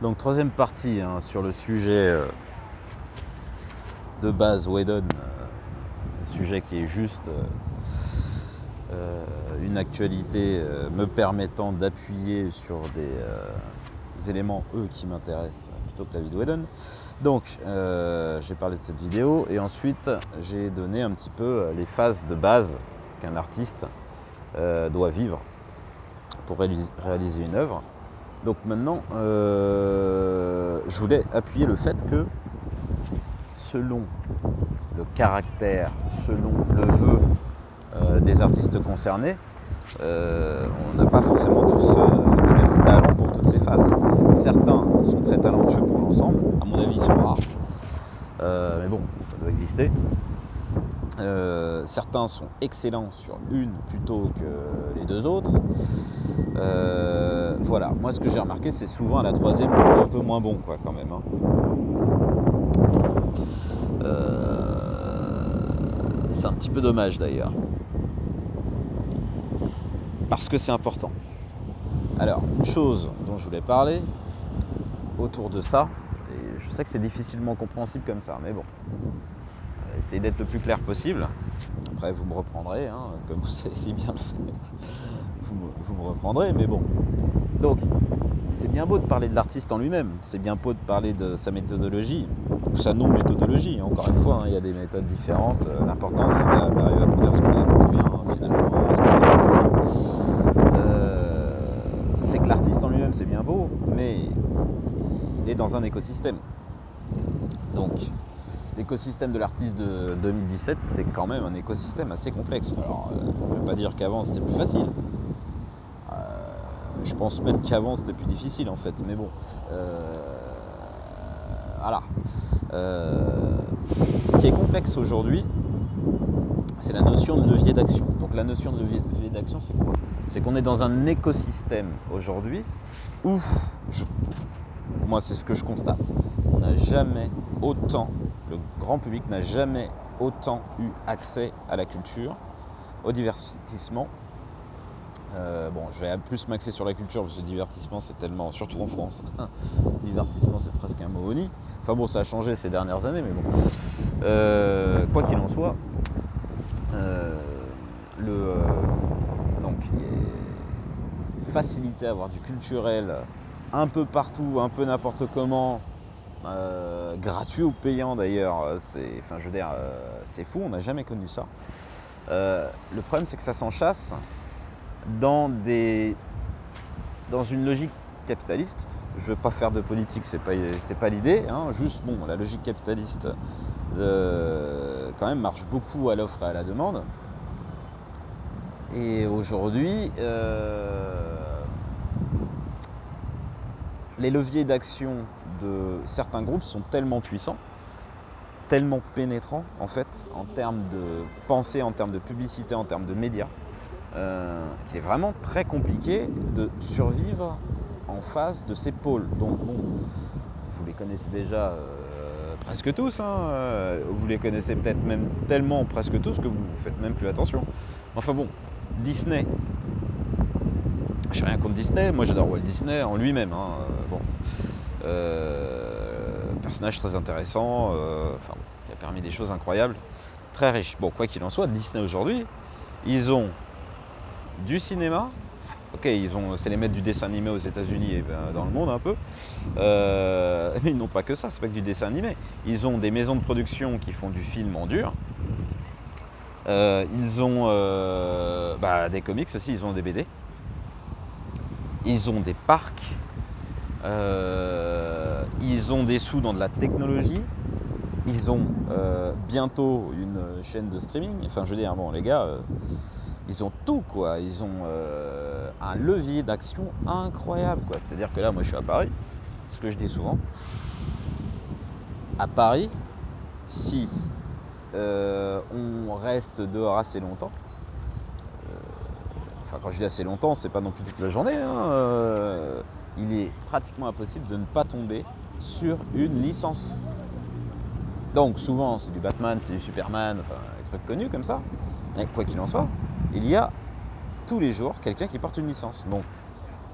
Donc troisième partie sur le sujet de base Whedon, sujet qui est juste une actualité me permettant d'appuyer sur des éléments qui m'intéressent plutôt que la vie de Whedon. Donc j'ai parlé de cette vidéo et ensuite j'ai donné un petit peu les phases de base qu'un artiste doit vivre pour réaliser une œuvre. Donc maintenant, je voulais appuyer le fait que selon le caractère, selon le vœu des artistes concernés, on n'a pas forcément tous le même talent pour toutes ces phases. Certains sont très talentueux pour l'ensemble, à mon avis ils sont rares, mais bon, ça doit exister. Certains sont excellents sur une plutôt que les deux autres. Voilà, moi ce que j'ai remarqué, c'est souvent à la troisième un peu moins bon quoi quand même. C'est un petit peu dommage d'ailleurs. Parce que c'est important. Alors, une chose dont je voulais parler autour de ça, et je sais que c'est difficilement compréhensible comme ça, mais bon, essayez d'être le plus clair possible. Après, vous me reprendrez, comme vous savez si bien le faire. Vous me reprendrez, mais bon. Donc, c'est bien beau de parler de l'artiste en lui-même, c'est bien beau de parler de sa méthodologie, ou sa non-méthodologie. Encore une fois, il y a des méthodes différentes. L'important, c'est d'arriver à produire ce qu'on a produit, finalement. C'est que l'artiste en lui-même, c'est bien beau, mais il est dans un écosystème. Donc, l'écosystème de l'artiste de 2017, c'est quand même un écosystème assez complexe. Alors, on ne veut pas dire qu'avant, c'était plus facile. Je pense même qu'avant, c'était plus difficile, en fait. Mais bon, voilà. Ce qui est complexe aujourd'hui, c'est la notion de levier d'action. Donc la notion de levier d'action, c'est quoi? C'est qu'on est dans un écosystème aujourd'hui où, moi c'est ce que je constate, on n'a jamais autant, le grand public n'a jamais autant eu accès à la culture, au divertissement. Je vais plus m'axer sur la culture parce que le divertissement c'est tellement, surtout en France, divertissement c'est presque un mot honni. Enfin bon, ça a changé ces dernières années, mais bon. Quoi qu'il en soit, donc facilité à avoir du culturel un peu partout, un peu n'importe comment, gratuit ou payant d'ailleurs, c'est fou, on n'a jamais connu ça. Le problème c'est que ça s'enchasse dans une logique capitaliste. Je ne veux pas faire de politique, c'est pas l'idée, juste la logique capitaliste quand même marche beaucoup à l'offre et à la demande. Et aujourd'hui, les leviers d'action de certains groupes sont tellement puissants, tellement pénétrants en fait, en termes de pensée, en termes de publicité, en termes de médias, qu'il est vraiment très compliqué de survivre en face de ces pôles. Donc bon, vous les connaissez déjà presque tous, vous les connaissez peut-être même tellement presque tous que vous ne faites même plus attention. Enfin bon, Disney, j'ai rien contre Disney, moi j'adore Walt Disney en lui-même. Personnage très intéressant, qui a permis des choses incroyables, très riche. Bon, quoi qu'il en soit, Disney aujourd'hui, ils ont du cinéma, c'est les maîtres du dessin animé aux États-Unis et dans le monde un peu, mais ils n'ont pas que ça, c'est pas que du dessin animé. Ils ont des maisons de production qui font du film en dur. Ils ont des comics aussi, ils ont des BD. Ils ont des parcs. Ils ont des sous dans de la technologie. Ils ont bientôt une chaîne de streaming. Enfin, je veux dire, les gars, ils ont tout, quoi. Ils ont un levier d'action incroyable, quoi. C'est-à-dire que là, moi, je suis à Paris. Ce que je dis souvent. À Paris, si on reste dehors assez longtemps, quand je dis assez longtemps, c'est pas non plus toute la journée, il est pratiquement impossible de ne pas tomber sur une licence. Donc souvent c'est du Batman, c'est du Superman, des trucs connus comme ça. Mais quoi qu'il en soit, il y a tous les jours quelqu'un qui porte une licence. Bon,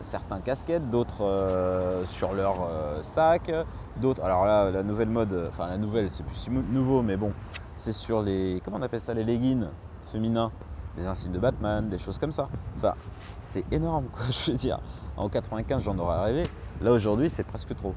certains casquettes, d'autres sur leur sac, d'autres. Alors là, la nouvelle mode, enfin la nouvelle, c'est plus si nouveau, mais bon, c'est sur les, comment on appelle ça, les leggings féminins, des insignes de Batman, des choses comme ça. Enfin, c'est énorme, quoi, je veux dire. En 95, j'en aurais rêvé. Là, aujourd'hui, c'est presque trop.